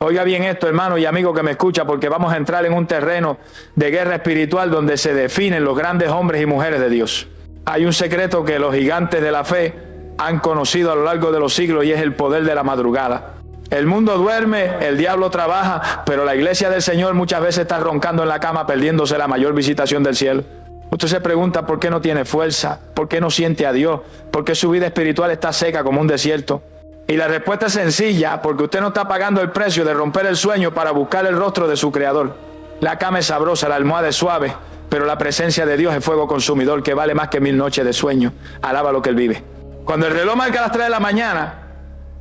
Oiga bien esto, hermano y amigo que me escucha, porque vamos a entrar en un terreno de guerra espiritual donde se definen los grandes hombres y mujeres de Dios. Hay un secreto que los gigantes de la fe han conocido a lo largo de los siglos y es el poder de la madrugada. El mundo duerme, el diablo trabaja, pero la iglesia del Señor muchas veces está roncando en la cama, perdiéndose la mayor visitación del cielo. Usted se pregunta por qué no tiene fuerza, por qué no siente a Dios, por qué su vida espiritual está seca como un desierto. Y la respuesta es sencilla, porque usted no está pagando el precio de romper el sueño para buscar el rostro de su Creador. La cama es sabrosa, la almohada es suave, pero la presencia de Dios es fuego consumidor que vale más que 1000 noches de sueño. Alaba lo que Él vive. Cuando el reloj marca las 3 de la mañana,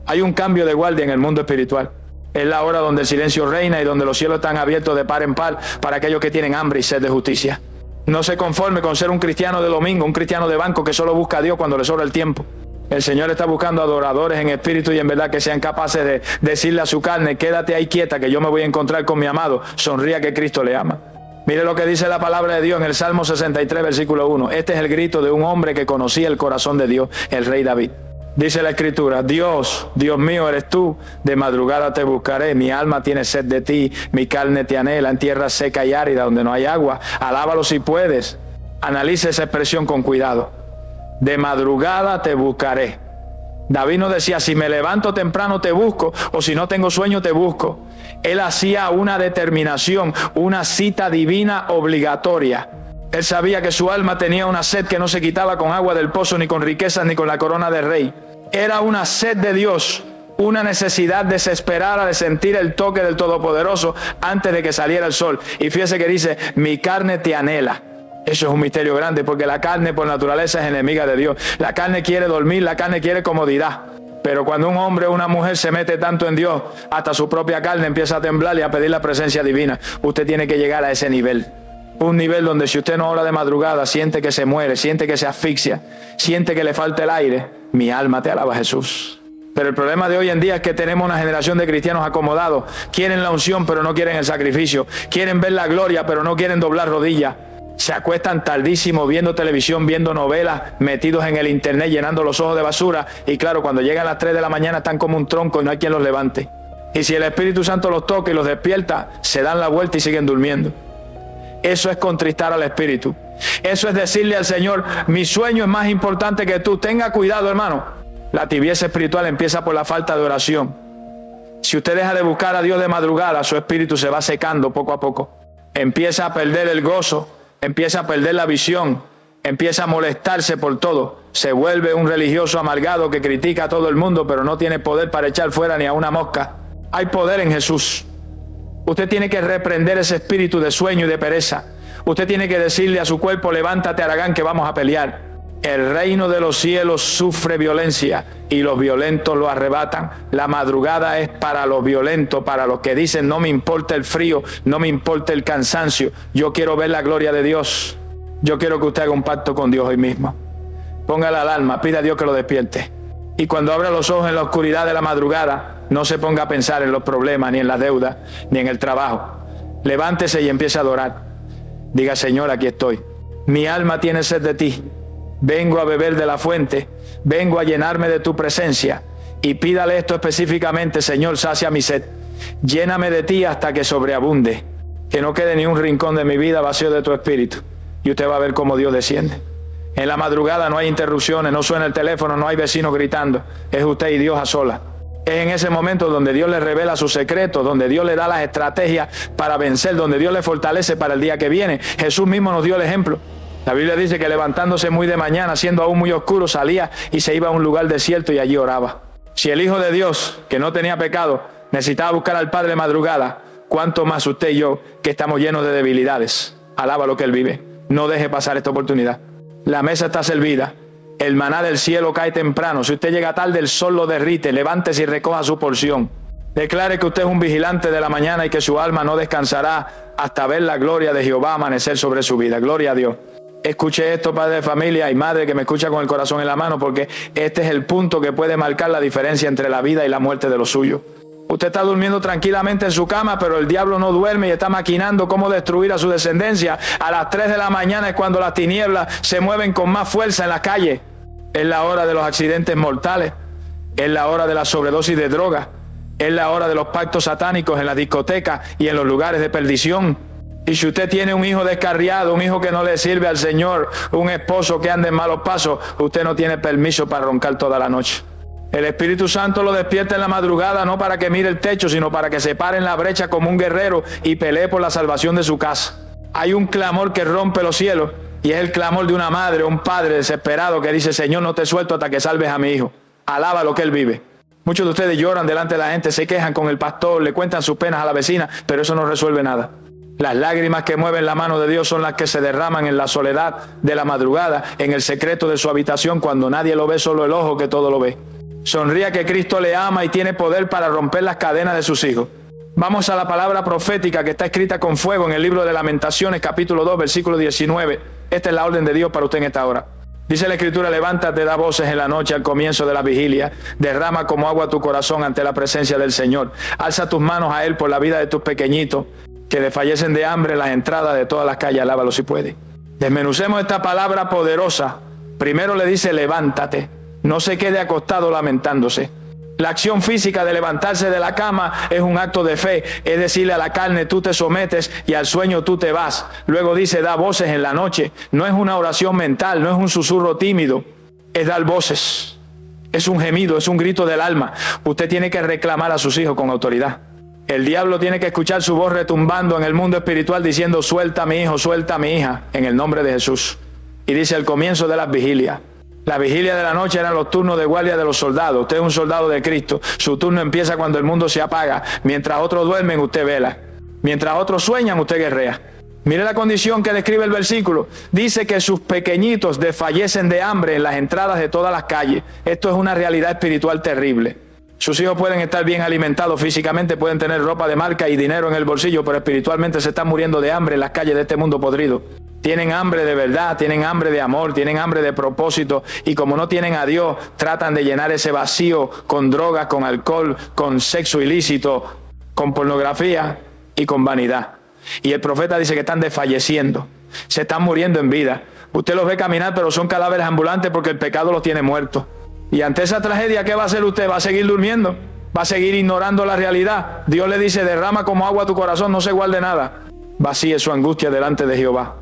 hay un cambio de guardia en el mundo espiritual. Es la hora donde el silencio reina y donde los cielos están abiertos de par en par para aquellos que tienen hambre y sed de justicia. No se conforme con ser un cristiano de domingo, un cristiano de banco que solo busca a Dios cuando le sobra el tiempo. El Señor está buscando adoradores en espíritu y en verdad que sean capaces de decirle a su carne: quédate ahí quieta que yo me voy a encontrar con mi amado. Sonría que Cristo le ama. Mire lo que dice la palabra de Dios en el Salmo 63, versículo 1. Este es el grito de un hombre que conocía el corazón de Dios, el rey David. Dice la Escritura: Dios, Dios mío eres tú, de madrugada te buscaré, mi alma tiene sed de ti, mi carne te anhela en tierra seca y árida donde no hay agua. Alábalo si puedes. Analice esa expresión con cuidado. De madrugada te buscaré. David no decía: si me levanto temprano te busco, o si no tengo sueño te busco. Él hacía una determinación, una cita divina obligatoria. Él sabía que su alma tenía una sed que no se quitaba con agua del pozo, ni con riquezas, ni con la corona de rey. Era una sed de Dios, una necesidad desesperada de sentir el toque del Todopoderoso antes de que saliera el sol. Y fíjese que dice: mi carne te anhela. Eso es un misterio grande, porque la carne por naturaleza es enemiga de Dios. La carne quiere dormir, la carne quiere comodidad. Pero cuando un hombre o una mujer se mete tanto en Dios, hasta su propia carne empieza a temblar y a pedir la presencia divina. Usted tiene que llegar a ese nivel. Un nivel donde si usted no ora de madrugada, siente que se muere, siente que se asfixia, siente que le falta el aire. Mi alma te alaba, Jesús. Pero el problema de hoy en día es que tenemos una generación de cristianos acomodados. Quieren la unción, pero no quieren el sacrificio. Quieren ver la gloria, pero no quieren doblar rodillas. Se acuestan tardísimo viendo televisión, viendo novelas, metidos en el internet, llenando los ojos de basura. Y claro, cuando llegan las 3 de la mañana están como un tronco y no hay quien los levante. Y si el Espíritu Santo los toca y los despierta, se dan la vuelta y siguen durmiendo. Eso es contristar al Espíritu. Eso es decirle al Señor: mi sueño es más importante que tú. Tenga cuidado, hermano. La tibieza espiritual empieza por la falta de oración. Si usted deja de buscar a Dios de madrugada, su espíritu se va secando poco a poco. Empieza a perder el gozo, empieza a perder la visión, empieza a molestarse por todo. Se vuelve un religioso amargado que critica a todo el mundo, pero no tiene poder para echar fuera ni a una mosca. Hay poder en Jesús. Usted tiene que reprender ese espíritu de sueño y de pereza. Usted tiene que decirle a su cuerpo: levántate, Aragán, que vamos a pelear. El reino de los cielos sufre violencia y los violentos lo arrebatan. La madrugada es para los violentos, para los que dicen: no me importa el frío, no me importa el cansancio, yo quiero ver la gloria de Dios. Yo quiero que usted haga un pacto con Dios hoy mismo. Ponga la alarma, pida a Dios que lo despierte. Y cuando abra los ojos en la oscuridad de la madrugada, no se ponga a pensar en los problemas, ni en la deuda, ni en el trabajo. Levántese y empiece a adorar. Diga: Señor, aquí estoy. Mi alma tiene sed de ti. Vengo a beber de la fuente. Vengo a llenarme de tu presencia. Y pídale esto específicamente: Señor, sacia mi sed. Lléname de ti hasta que sobreabunde. Que no quede ni un rincón de mi vida vacío de tu espíritu. Y usted va a ver cómo Dios desciende. En la madrugada no hay interrupciones, no suena el teléfono, no hay vecinos gritando. Es usted y Dios a solas. Es en ese momento donde Dios le revela sus secretos, donde Dios le da las estrategias para vencer, donde Dios le fortalece para el día que viene. Jesús mismo nos dio el ejemplo. La Biblia dice que levantándose muy de mañana, siendo aún muy oscuro, salía y se iba a un lugar desierto y allí oraba. Si el Hijo de Dios, que no tenía pecado, necesitaba buscar al Padre de madrugada, ¿cuánto más usted y yo, que estamos llenos de debilidades? Alaba lo que Él vive. No deje pasar esta oportunidad. La mesa está servida. El maná del cielo cae temprano. Si usted llega tarde, el sol lo derrite. Levántese y recoja su porción. Declare que usted es un vigilante de la mañana y que su alma no descansará hasta ver la gloria de Jehová amanecer sobre su vida. Gloria a Dios. Escuche esto, padre de familia y madre que me escucha con el corazón en la mano, porque este es el punto que puede marcar la diferencia entre la vida y la muerte de los suyos. Usted está durmiendo tranquilamente en su cama, pero el diablo no duerme y está maquinando cómo destruir a su descendencia. A las 3 de la mañana es cuando las tinieblas se mueven con más fuerza en la calle. Es la hora de los accidentes mortales. Es la hora de la sobredosis de droga. Es la hora de los pactos satánicos en las discotecas y en los lugares de perdición. Y si usted tiene un hijo descarriado, un hijo que no le sirve al Señor, un esposo que anda en malos pasos, usted no tiene permiso para roncar toda la noche. El Espíritu Santo lo despierta en la madrugada, no para que mire el techo, sino para que se pare en la brecha como un guerrero y pelee por la salvación de su casa. Hay un clamor que rompe los cielos, y es el clamor de una madre o un padre desesperado que dice: Señor, no te suelto hasta que salves a mi hijo. Alaba lo que él vive. Muchos de ustedes lloran delante de la gente, se quejan con el pastor, le cuentan sus penas a la vecina, pero eso no resuelve nada. Las lágrimas que mueven la mano de Dios son las que se derraman en la soledad de la madrugada, en el secreto de su habitación, cuando nadie lo ve, solo el ojo que todo lo ve. Sonría que Cristo le ama y tiene poder para romper las cadenas de sus hijos. Vamos a la palabra profética que está escrita con fuego en el libro de Lamentaciones, capítulo 2, versículo 19. Esta es la orden de Dios para usted en esta hora. Dice la Escritura: levántate, da voces en la noche al comienzo de la vigilia, derrama como agua tu corazón ante la presencia del Señor. Alza tus manos a Él por la vida de tus pequeñitos, que desfallecen de hambre en las entradas de todas las calles. Alábalo si puede. Desmenucemos esta palabra poderosa. Primero le dice: levántate, no se quede acostado lamentándose. La acción física de levantarse de la cama es un acto de fe, es decirle a la carne: tú te sometes, y al sueño tú te vas. Luego dice: da voces en la noche. No es una oración mental, no es un susurro tímido, es dar voces. Es un gemido, es un grito del alma. Usted tiene que reclamar a sus hijos con autoridad. El diablo tiene que escuchar su voz retumbando en el mundo espiritual diciendo: suelta a mi hijo, suelta a mi hija, en el nombre de Jesús. Y dice: al comienzo de las vigilias. La vigilia de la noche eran los turnos de guardia de los soldados. Usted es un soldado de Cristo. Su turno empieza cuando el mundo se apaga. Mientras otros duermen, usted vela. Mientras otros sueñan, usted guerrea. Mire la condición que describe el versículo. Dice que sus pequeñitos desfallecen de hambre en las entradas de todas las calles. Esto es una realidad espiritual terrible. Sus hijos pueden estar bien alimentados físicamente, pueden tener ropa de marca y dinero en el bolsillo, pero espiritualmente se están muriendo de hambre en las calles de este mundo podrido. Tienen hambre de verdad, tienen hambre de amor, tienen hambre de propósito, y como no tienen a Dios, tratan de llenar ese vacío con drogas, con alcohol, con sexo ilícito, con pornografía y con vanidad. Y el profeta dice que están desfalleciendo, se están muriendo en vida. Usted los ve caminar, pero son cadáveres ambulantes porque el pecado los tiene muertos. Y ante esa tragedia, ¿qué va a hacer usted? ¿Va a seguir durmiendo? ¿Va a seguir ignorando la realidad? Dios le dice: derrama como agua tu corazón, no se guarde nada. Vacíe su angustia delante de Jehová.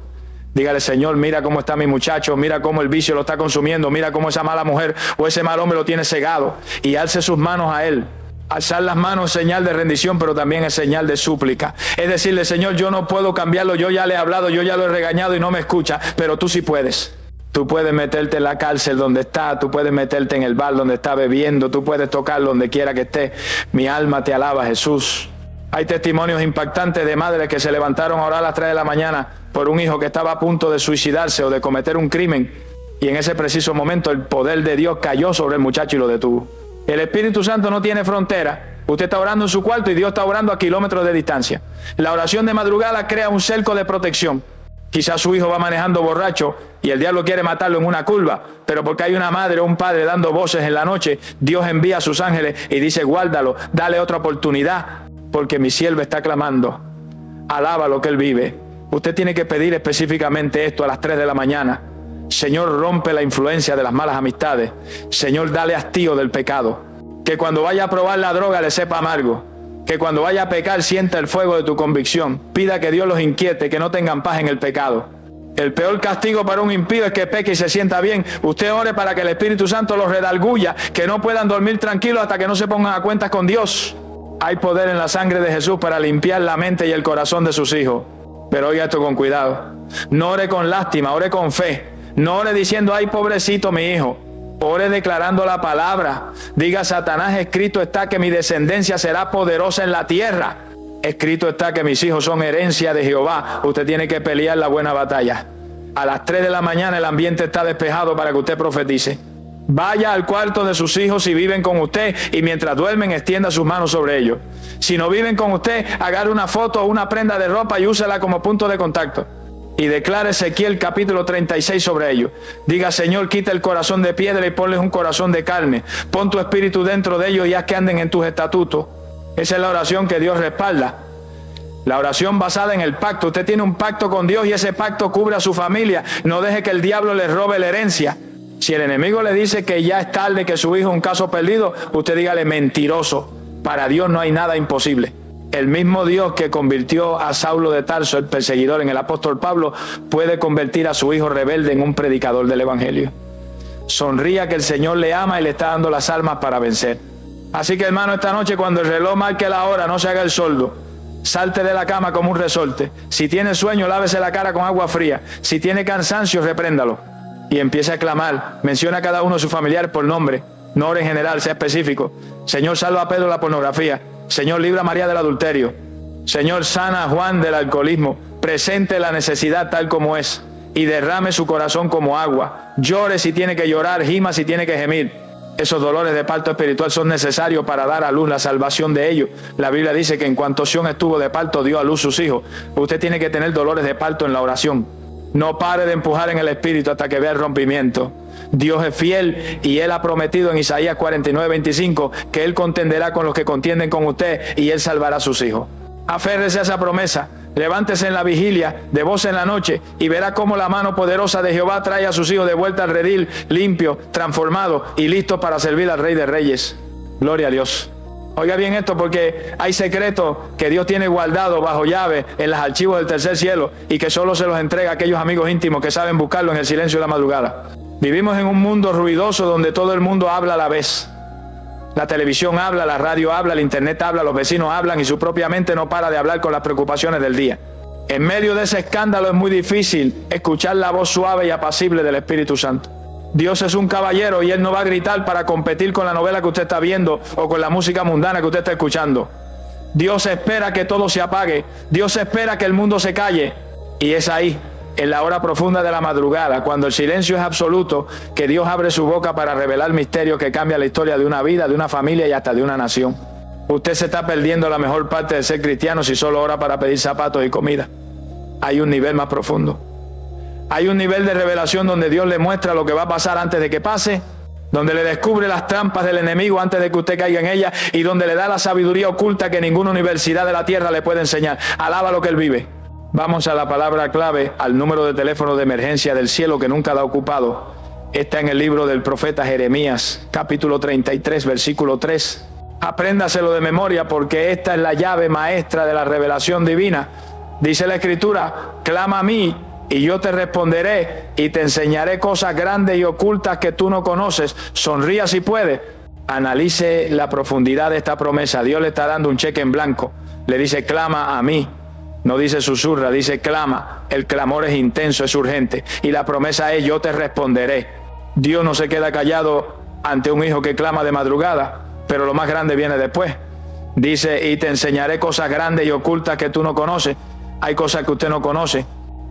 Dígale: Señor, mira cómo está mi muchacho, mira cómo el vicio lo está consumiendo, mira cómo esa mala mujer o ese mal hombre lo tiene cegado. Y alce sus manos a Él. Alzar las manos es señal de rendición, pero también es señal de súplica. Es decirle: Señor, yo no puedo cambiarlo, yo ya le he hablado, yo ya lo he regañado y no me escucha, pero tú sí puedes. Tú puedes meterte en la cárcel donde está, tú puedes meterte en el bar donde está bebiendo, tú puedes tocarlo donde quiera que esté. Mi alma te alaba, Jesús. Hay testimonios impactantes de madres que se levantaron a orar a las 3 de la mañana por un hijo que estaba a punto de suicidarse o de cometer un crimen, y en ese preciso momento el poder de Dios cayó sobre el muchacho y lo detuvo. El Espíritu Santo no tiene frontera. Usted está orando en su cuarto y Dios está orando a kilómetros de distancia. La oración de madrugada crea un cerco de protección. Quizás su hijo va manejando borracho y el diablo quiere matarlo en una curva, pero porque hay una madre o un padre dando voces en la noche, Dios envía a sus ángeles y dice: guárdalo, dale otra oportunidad, porque mi siervo está clamando. Alaba lo que él vive. Usted tiene que pedir específicamente esto a las 3 de la mañana. Señor, rompe la influencia de las malas amistades. Señor, dale hastío del pecado. Que cuando vaya a probar la droga le sepa amargo. Que cuando vaya a pecar sienta el fuego de tu convicción. Pida que Dios los inquiete, que no tengan paz en el pecado. El peor castigo para un impío es que peque y se sienta bien. Usted ore para que el Espíritu Santo los redarguya, que no puedan dormir tranquilos hasta que no se pongan a cuentas con Dios. Hay poder en la sangre de Jesús para limpiar la mente y el corazón de sus hijos. Pero oiga esto con cuidado. No ore con lástima, ore con fe. No ore diciendo: ay, pobrecito mi hijo. Ore declarando la palabra. Diga: Satanás, escrito está que mi descendencia será poderosa en la tierra. Escrito está que mis hijos son herencia de Jehová. Usted tiene que pelear la buena batalla. A las 3 de la mañana el ambiente está despejado para que usted profetice. Vaya al cuarto de sus hijos si viven con usted, y mientras duermen extienda sus manos sobre ellos. Si no viven con usted, agarre una foto o una prenda de ropa y úsela como punto de contacto. Y declare Ezequiel capítulo 36 sobre ellos. Diga: Señor, quita el corazón de piedra y ponles un corazón de carne. Pon tu espíritu dentro de ellos y haz que anden en tus estatutos. Esa es la oración que Dios respalda. La oración basada en el pacto. Usted tiene un pacto con Dios y ese pacto cubre a su familia. No deje que el diablo le robe la herencia. Si el enemigo le dice que ya es tarde, que su hijo es un caso perdido, usted dígale: mentiroso. Para Dios no hay nada imposible. El mismo Dios que convirtió a Saulo de Tarso, el perseguidor, en el apóstol Pablo, puede convertir a su hijo rebelde en un predicador del evangelio. Sonría que el Señor le ama y le está dando las armas para vencer. Así que, hermano, esta noche cuando el reloj marque la hora, no se haga el sordo. Salte de la cama como un resorte. Si tiene sueño, lávese la cara con agua fría. Si tiene cansancio, repréndalo. Y empiece a clamar. Menciona a cada uno de sus familiares por nombre. No ore en general, sea específico. Señor, salva a Pedro de la pornografía. Señor, libra a María del adulterio. Señor, sana a Juan del alcoholismo. Presente la necesidad tal como es. Y derrame su corazón como agua. Llore si tiene que llorar, gima si tiene que gemir. Esos dolores de parto espiritual son necesarios para dar a luz la salvación de ellos. La Biblia dice que en cuanto Sión estuvo de parto, dio a luz sus hijos. Usted tiene que tener dolores de parto en la oración. No pare de empujar en el espíritu hasta que vea el rompimiento. Dios es fiel y Él ha prometido en Isaías 49:25 que Él contenderá con los que contienden con usted y Él salvará a sus hijos. Aférrese a esa promesa. Levántese en la vigilia, de voz en la noche, y verá cómo la mano poderosa de Jehová trae a sus hijos de vuelta al redil, limpio, transformado y listo para servir al Rey de Reyes. Gloria a Dios. Oiga bien esto, porque hay secretos que Dios tiene guardados bajo llave en los archivos del tercer cielo y que solo se los entrega a aquellos amigos íntimos que saben buscarlo en el silencio de la madrugada. Vivimos en un mundo ruidoso donde todo el mundo habla a la vez. La televisión habla, la radio habla, el internet habla, los vecinos hablan y su propia mente no para de hablar con las preocupaciones del día. En medio de ese escándalo es muy difícil escuchar la voz suave y apacible del Espíritu Santo. Dios es un caballero y Él no va a gritar para competir con la novela que usted está viendo o con la música mundana que usted está escuchando. Dios espera que todo se apague. Dios espera que el mundo se calle. Y es ahí, en la hora profunda de la madrugada, cuando el silencio es absoluto, que Dios abre su boca para revelar misterios que cambian la historia de una vida, de una familia y hasta de una nación. Usted se está perdiendo la mejor parte de ser cristiano si solo ora para pedir zapatos y comida. Hay un nivel más profundo. Hay un nivel de revelación donde Dios le muestra lo que va a pasar antes de que pase, donde le descubre las trampas del enemigo antes de que usted caiga en ellas y donde le da la sabiduría oculta que ninguna universidad de la tierra le puede enseñar. Alaba lo que Él vive. Vamos a la palabra clave, al número de teléfono de emergencia del cielo que nunca la ha ocupado. Está en el libro del profeta Jeremías, capítulo 33, versículo 3. Apréndaselo de memoria porque esta es la llave maestra de la revelación divina. Dice la Escritura, clama a mí y yo te responderé y te enseñaré cosas grandes y ocultas que tú no conoces. Sonría si puede. Analice la profundidad de esta promesa. Dios le está dando un cheque en blanco. Le dice, clama a mí. No dice susurra, dice clama. El clamor es intenso, es urgente. Y la promesa es, yo te responderé. Dios no se queda callado ante un hijo que clama de madrugada, pero lo más grande viene después. Dice, y te enseñaré cosas grandes y ocultas que tú no conoces. Hay cosas que usted no conoce.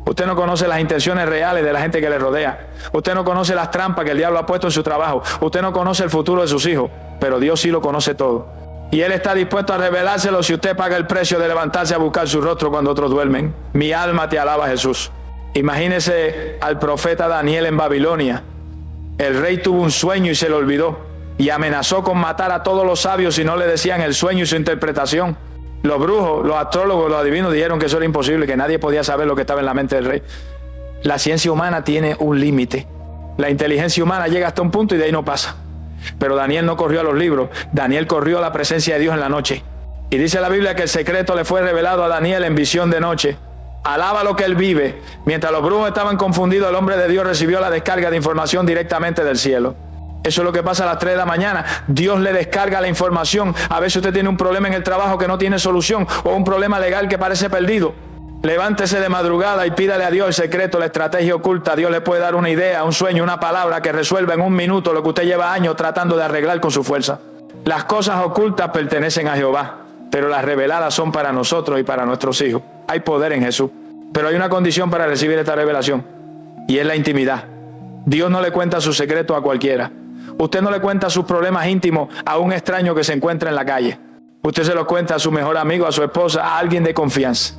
Usted no conoce las intenciones reales de la gente que le rodea. Usted no conoce las trampas que el diablo ha puesto en su trabajo. Usted no conoce el futuro de sus hijos, pero Dios sí lo conoce todo. Y Él está dispuesto a revelárselo si usted paga el precio de levantarse a buscar su rostro cuando otros duermen. Mi alma te alaba, Jesús. Imagínese al profeta Daniel en Babilonia. El rey tuvo un sueño y se le olvidó. Y amenazó con matar a todos los sabios si no le decían el sueño y su interpretación. Los brujos, los astrólogos, los adivinos dijeron que eso era imposible, que nadie podía saber lo que estaba en la mente del rey. La ciencia humana tiene un límite. La inteligencia humana llega hasta un punto y de ahí no pasa. Pero Daniel no corrió a los libros, Daniel corrió a la presencia de Dios en la noche. Y dice la Biblia que el secreto le fue revelado a Daniel en visión de noche. Alaba lo que él vive. Mientras los brujos estaban confundidos, el hombre de Dios recibió la descarga de información directamente del cielo. Eso es lo que pasa a las 3 de la mañana. Dios le descarga la información. A veces usted tiene un problema en el trabajo que no tiene solución o un problema legal que parece perdido. Levántese de madrugada y pídale a Dios el secreto, la estrategia oculta. Dios le puede dar una idea, un sueño, una palabra que resuelva en un minuto lo que usted lleva años tratando de arreglar con su fuerza. Las cosas ocultas pertenecen a Jehová, pero las reveladas son para nosotros y para nuestros hijos. Hay poder en Jesús, pero hay una condición para recibir esta revelación y es la intimidad. Dios no le cuenta sus secretos a cualquiera. Usted no le cuenta sus problemas íntimos a un extraño que se encuentra en la calle. Usted se los cuenta a su mejor amigo, a su esposa, a alguien de confianza.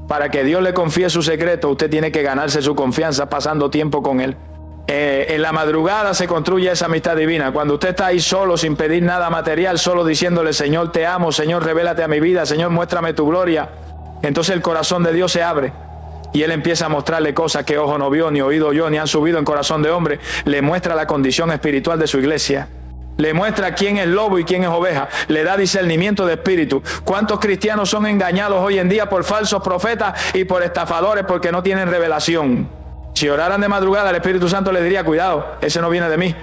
Para que Dios le confíe su secreto, usted tiene que ganarse su confianza pasando tiempo con Él. En la madrugada se construye esa amistad divina. Cuando usted está ahí solo, sin pedir nada material, solo diciéndole, Señor, te amo, Señor, revélate a mi vida, Señor, muéstrame tu gloria. Entonces el corazón de Dios se abre y Él empieza a mostrarle cosas que ojo no vio, ni oído oyó, ni han subido en corazón de hombre. Le muestra la condición espiritual de su iglesia. Le muestra quién es lobo y quién es oveja. Le da discernimiento de espíritu. ¿Cuántos cristianos son engañados hoy en día por falsos profetas y por estafadores porque no tienen revelación? Si oraran de madrugada, el Espíritu Santo les diría, cuidado, ese no viene de mí.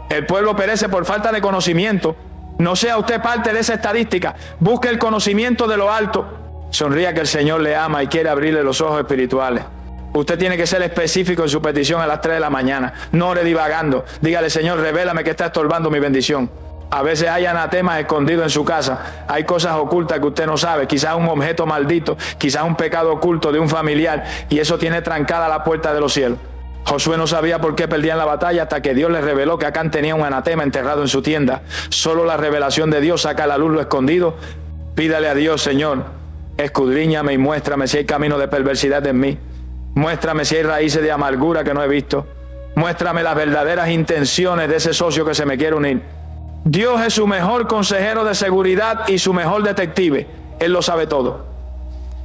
El pueblo perece por falta de conocimiento. No sea usted parte de esa estadística. Busque el conocimiento de lo alto. Sonría que el Señor le ama y quiere abrirle los ojos espirituales. Usted tiene que ser específico en su petición a las 3 de la mañana. No ore divagando. Dígale, Señor, revélame que está estorbando mi bendición. A veces hay anatemas escondidos en su casa. Hay cosas ocultas que usted no sabe. Quizás un objeto maldito, quizás un pecado oculto de un familiar. Y eso tiene trancada la puerta de los cielos. Josué no sabía por qué perdían la batalla hasta que Dios le reveló que Acán tenía un anatema enterrado en su tienda. Solo la revelación de Dios saca a la luz lo escondido. Pídale a Dios, Señor, escudriñame y muéstrame si hay camino de perversidad en mí. Muéstrame si hay raíces de amargura que no he visto. Muéstrame las verdaderas intenciones de ese socio que se me quiere unir. Dios es su mejor consejero de seguridad y su mejor detective. Él lo sabe todo.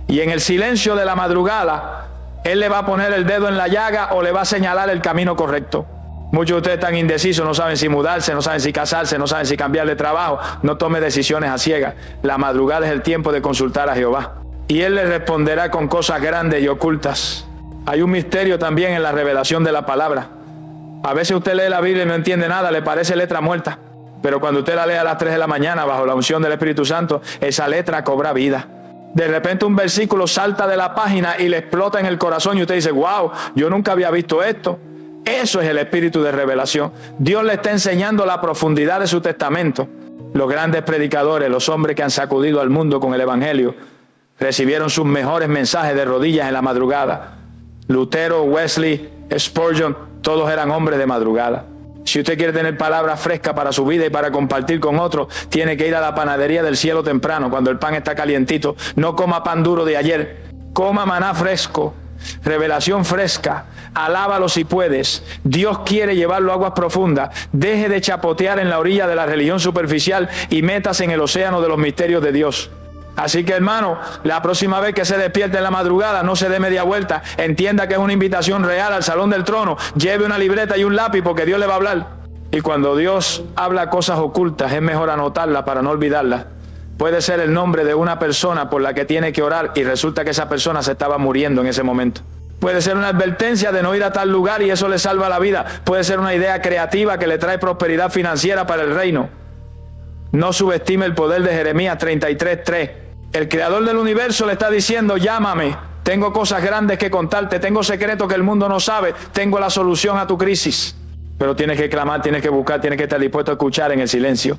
Y en el silencio de la madrugada, Él le va a poner el dedo en la llaga o le va a señalar el camino correcto. Muchos de ustedes están indecisos, no saben si mudarse, no saben si casarse, no saben si cambiar de trabajo. No tome decisiones a ciegas. La madrugada es el tiempo de consultar a Jehová. Y Él le responderá con cosas grandes y ocultas. Hay un misterio también en la revelación de la palabra. A veces usted lee la Biblia y no entiende nada, le parece letra muerta. Pero cuando usted la lee a las 3 de la mañana bajo la unción del Espíritu Santo, esa letra cobra vida. De repente un versículo salta de la página y le explota en el corazón y usted dice, wow, yo nunca había visto esto. Eso es el espíritu de revelación. Dios le está enseñando la profundidad de su testamento. Los grandes predicadores, los hombres que han sacudido al mundo con el Evangelio, recibieron sus mejores mensajes de rodillas en la madrugada. Lutero, Wesley, Spurgeon, todos eran hombres de madrugada. Si usted quiere tener palabra fresca para su vida y para compartir con otros, tiene que ir a la panadería del cielo temprano, cuando el pan está calientito. No coma pan duro de ayer, coma maná fresco, revelación fresca. Alábalo si puedes. Dios quiere llevarlo a aguas profundas. Deje de chapotear en la orilla de la religión superficial y métase en el océano de los misterios de Dios. Así que, hermano, la próxima vez que se despierte en la madrugada, no se dé media vuelta. Entienda que es una invitación real al salón del trono. Lleve una libreta y un lápiz porque Dios le va a hablar. Y cuando Dios habla cosas ocultas, es mejor anotarlas para no olvidarlas. Puede ser el nombre de una persona por la que tiene que orar y resulta que esa persona se estaba muriendo en ese momento. Puede ser una advertencia de no ir a tal lugar y eso le salva la vida. Puede ser una idea creativa que le trae prosperidad financiera para el reino. No subestime el poder de Jeremías 33:3. El creador del universo le está diciendo, llámame, tengo cosas grandes que contarte, tengo secretos que el mundo no sabe, tengo la solución a tu crisis. Pero tienes que clamar, tienes que buscar, tienes que estar dispuesto a escuchar en el silencio.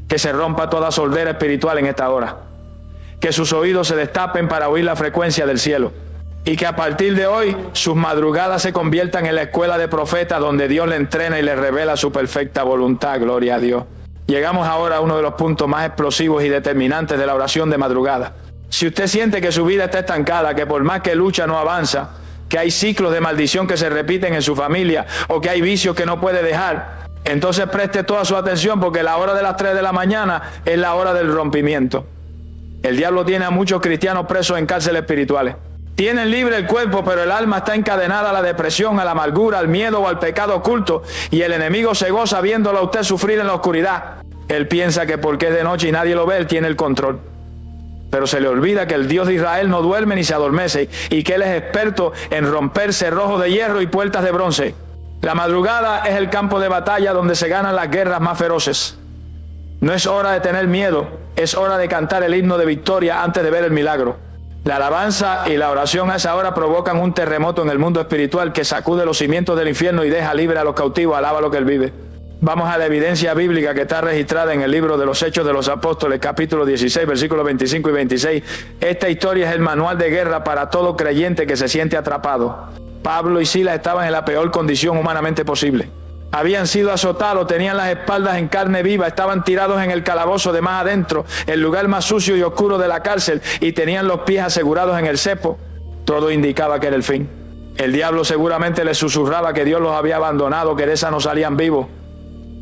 Que se rompa toda soldera espiritual en esta hora. Que sus oídos se destapen para oír la frecuencia del cielo. Y que a partir de hoy sus madrugadas se conviertan en la escuela de profetas donde Dios le entrena y le revela su perfecta voluntad. Gloria a Dios. Llegamos ahora a uno de los puntos más explosivos y determinantes de la oración de madrugada. Si usted siente que su vida está estancada, que por más que lucha no avanza, que hay ciclos de maldición que se repiten en su familia o que hay vicios que no puede dejar, entonces preste toda su atención porque la hora de las 3 de la mañana es la hora del rompimiento. El diablo tiene a muchos cristianos presos en cárceles espirituales. Tienen libre el cuerpo, pero el alma está encadenada a la depresión, a la amargura, al miedo o al pecado oculto. Y el enemigo se goza viéndolo a usted sufrir en la oscuridad. Él piensa que porque es de noche y nadie lo ve, él tiene el control. Pero se le olvida que el Dios de Israel no duerme ni se adormece y que Él es experto en romper cerrojos de hierro y puertas de bronce. La madrugada es el campo de batalla donde se ganan las guerras más feroces. No es hora de tener miedo, es hora de cantar el himno de victoria antes de ver el milagro. La alabanza y la oración a esa hora provocan un terremoto en el mundo espiritual que sacude los cimientos del infierno y deja libre a los cautivos. Alaba lo que Él vive. Vamos a la evidencia bíblica que está registrada en el libro de los Hechos de los Apóstoles, capítulo 16, versículos 25 y 26. Esta historia es el manual de guerra para todo creyente que se siente atrapado. Pablo y Silas estaban en la peor condición humanamente posible. Habían sido azotados, tenían las espaldas en carne viva, estaban tirados en el calabozo de más adentro, el lugar más sucio y oscuro de la cárcel, y tenían los pies asegurados en el cepo. Todo indicaba que era el fin. El diablo seguramente les susurraba que Dios los había abandonado, que de esa no salían vivos.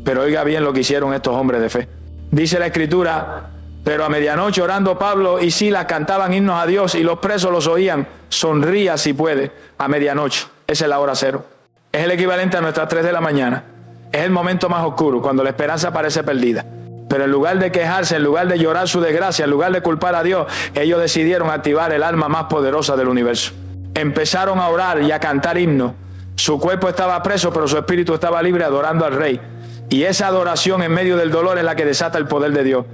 Pero oiga bien lo que hicieron estos hombres de fe. Dice la Escritura, pero a medianoche orando Pablo y Silas cantaban himnos a Dios y los presos los oían. Sonría si puede, a medianoche. Esa es la hora cero. Es el equivalente a nuestras 3 de la mañana. Es el momento más oscuro, cuando la esperanza parece perdida. Pero en lugar de quejarse, en lugar de llorar su desgracia, en lugar de culpar a Dios, ellos decidieron activar el arma más poderosa del universo. Empezaron a orar y a cantar himnos. Su cuerpo estaba preso, pero su espíritu estaba libre, adorando al Rey. Y esa adoración en medio del dolor es la que desata el poder de Dios.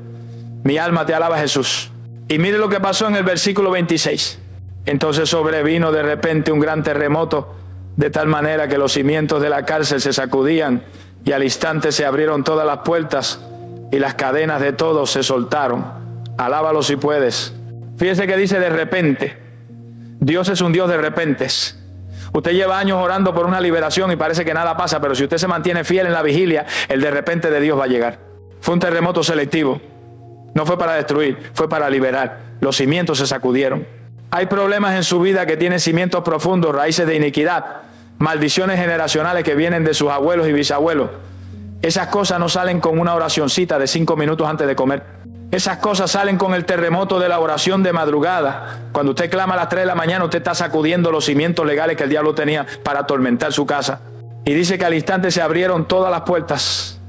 Mi alma te alaba, Jesús. Y mire lo que pasó en el versículo 26. Entonces sobrevino de repente un gran terremoto, de tal manera que los cimientos de la cárcel se sacudían, y al instante se abrieron todas las puertas, y las cadenas de todos se soltaron. Alábalo si puedes. Fíjese que dice de repente. Dios es un Dios de repentes. Usted lleva años orando por una liberación y parece que nada pasa, pero si usted se mantiene fiel en la vigilia, el de repente de Dios va a llegar. Fue un terremoto selectivo. No fue para destruir, fue para liberar. Los cimientos se sacudieron. Hay problemas en su vida que tienen cimientos profundos, raíces de iniquidad, maldiciones generacionales que vienen de sus abuelos y bisabuelos. Esas cosas no salen con una oracioncita de 5 minutos antes de comer. Esas cosas salen con el terremoto de la oración de madrugada. Cuando usted clama a las 3 de la mañana, usted está sacudiendo los cimientos legales que el diablo tenía para atormentar su casa. Y dice que al instante se abrieron todas las puertas.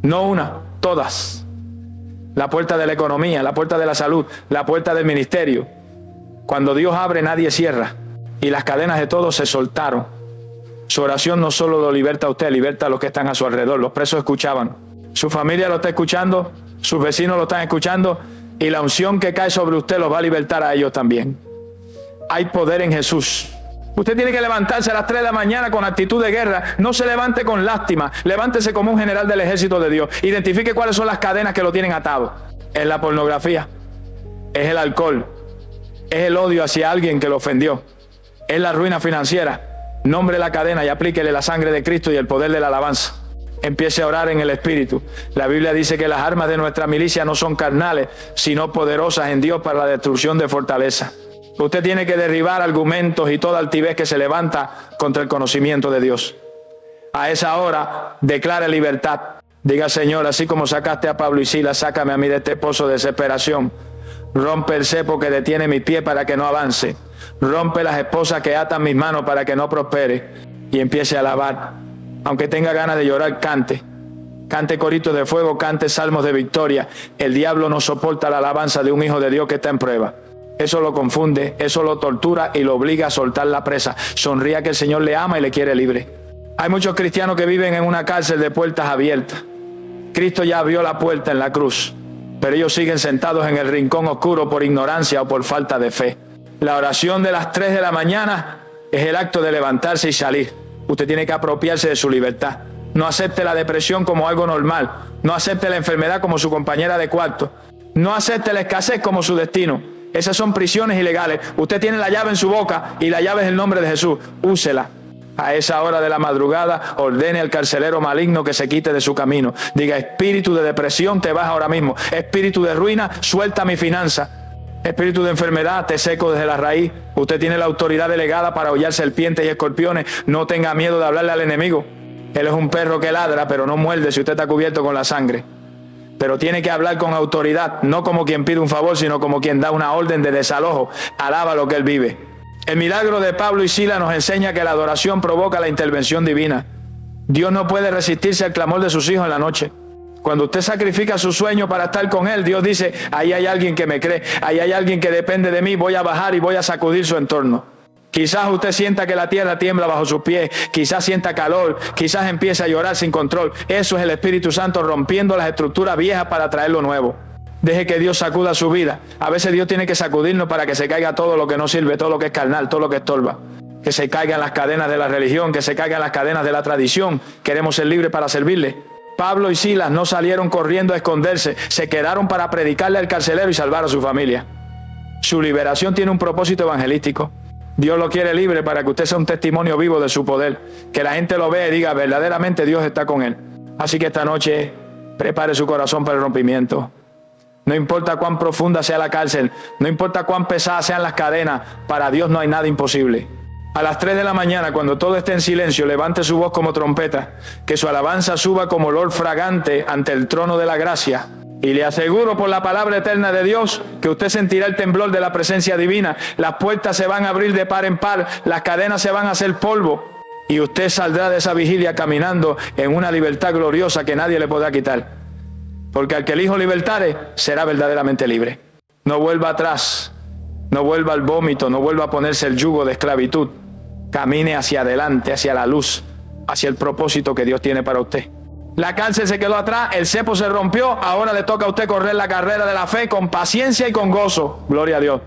No una, todas. La puerta de la economía, la puerta de la salud, la puerta del ministerio. Cuando Dios abre, nadie cierra. Y las cadenas de todos se soltaron. Su oración no solo lo liberta a usted, liberta a los que están a su alrededor. Los presos escuchaban. Su familia lo está escuchando, sus vecinos lo están escuchando, y la unción que cae sobre usted los va a libertar a ellos también. Hay poder en Jesús. Usted tiene que levantarse a las 3 de la mañana con actitud de guerra. No se levante con lástima. Levántese como un general del ejército de Dios. Identifique cuáles son las cadenas que lo tienen atado. Es la pornografía. Es el alcohol. Es el odio hacia alguien que lo ofendió. Es la ruina financiera. Nombre la cadena y aplíquele la sangre de Cristo y el poder de la alabanza. Empiece a orar en el Espíritu. La Biblia dice que las armas de nuestra milicia no son carnales, sino poderosas en Dios para la destrucción de fortaleza. Usted tiene que derribar argumentos y toda altivez que se levanta contra el conocimiento de Dios. A esa hora, declare libertad. Diga: Señor, así como sacaste a Pablo y Silas, sácame a mí de este pozo de desesperación. Rompe el cepo que detiene mi pie para que no avance. Rompe las esposas que atan mis manos para que no prospere. Y empiece a alabar. Aunque tenga ganas de llorar, cante. Cante coritos de fuego, cante salmos de victoria. El diablo no soporta la alabanza de un hijo de Dios que está en prueba. Eso lo confunde, eso lo tortura y lo obliga a soltar la presa. Sonría que el Señor le ama y le quiere libre. Hay muchos cristianos que viven en una cárcel de puertas abiertas. Cristo ya abrió la puerta en la cruz, pero ellos siguen sentados en el rincón oscuro por ignorancia o por falta de fe. La oración de las 3 de la mañana es el acto de levantarse y salir. Usted tiene que apropiarse de su libertad. No acepte la depresión como algo normal. No acepte la enfermedad como su compañera de cuarto. No acepte la escasez como su destino. Esas son prisiones ilegales. Usted tiene la llave en su boca y la llave es el nombre de Jesús. Úsela. A esa hora de la madrugada, ordene al carcelero maligno que se quite de su camino. Diga: espíritu de depresión, te vas ahora mismo. Espíritu de ruina, suelta mi finanza. Espíritu de enfermedad, te seco desde la raíz. Usted tiene la autoridad delegada para hollar serpientes y escorpiones. No tenga miedo de hablarle al enemigo. Él es un perro que ladra, pero no muerde si usted está cubierto con la sangre. Pero tiene que hablar con autoridad, no como quien pide un favor, sino como quien da una orden de desalojo. Alaba lo que él vive. El milagro de Pablo y Silas nos enseña que la adoración provoca la intervención divina. Dios no puede resistirse al clamor de sus hijos en la noche. Cuando usted sacrifica su sueño para estar con Él, Dios dice: ahí hay alguien que me cree, ahí hay alguien que depende de mí, voy a bajar y voy a sacudir su entorno. Quizás usted sienta que la tierra tiembla bajo sus pies, quizás sienta calor, quizás empiece a llorar sin control. Eso es el Espíritu Santo rompiendo las estructuras viejas para traer lo nuevo. Deje que Dios sacuda su vida. A veces Dios tiene que sacudirnos para que se caiga todo lo que no sirve, todo lo que es carnal, todo lo que estorba. Que se caigan las cadenas de la religión, que se caigan las cadenas de la tradición. Queremos ser libres para servirle. Pablo y Silas no salieron corriendo a esconderse, se quedaron para predicarle al carcelero y salvar a su familia. Su liberación tiene un propósito evangelístico. Dios lo quiere libre para que usted sea un testimonio vivo de su poder, que la gente lo vea y diga: verdaderamente Dios está con él. Así que esta noche prepare su corazón para el rompimiento. No importa cuán profunda sea la cárcel, no importa cuán pesadas sean las cadenas, para Dios no hay nada imposible. A las 3 de la mañana, cuando todo esté en silencio, levante su voz como trompeta, que su alabanza suba como olor fragante ante el trono de la gracia. Y le aseguro por la palabra eterna de Dios que usted sentirá el temblor de la presencia divina. Las puertas se van a abrir de par en par, las cadenas se van a hacer polvo. Y usted saldrá de esa vigilia caminando en una libertad gloriosa que nadie le podrá quitar. Porque al que el Hijo libertare será verdaderamente libre. No vuelva atrás, no vuelva al vómito, no vuelva a ponerse el yugo de esclavitud. Camine hacia adelante, hacia la luz, hacia el propósito que Dios tiene para usted. La cárcel se quedó atrás, el cepo se rompió, ahora le toca a usted correr la carrera de la fe con paciencia y con gozo. Gloria a Dios.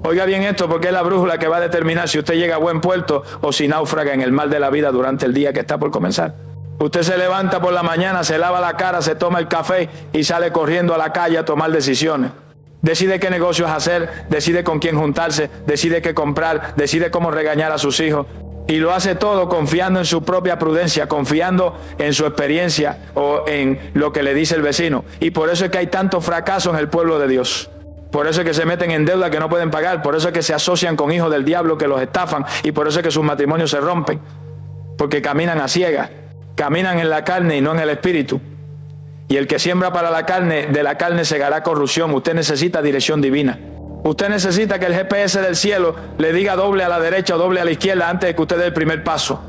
Oiga bien esto, porque es la brújula que va a determinar si usted llega a buen puerto o si náufraga en el mar de la vida durante el día que está por comenzar. Usted se levanta por la mañana, se lava la cara, se toma el café y sale corriendo a la calle a tomar decisiones. Decide qué negocios hacer, decide con quién juntarse, decide qué comprar, decide cómo regañar a sus hijos. Y lo hace todo confiando en su propia prudencia, confiando en su experiencia o en lo que le dice el vecino. Y por eso es que hay tanto fracaso en el pueblo de Dios. Por eso es que se meten en deuda que no pueden pagar. Por eso es que se asocian con hijos del diablo que los estafan. Y por eso es que sus matrimonios se rompen. Porque caminan a ciegas. Caminan en la carne y no en el espíritu. Y el que siembra para la carne, de la carne segará corrupción. Usted necesita dirección divina. Usted necesita que el GPS del cielo le diga doble a la derecha o doble a la izquierda antes de que usted dé el primer paso.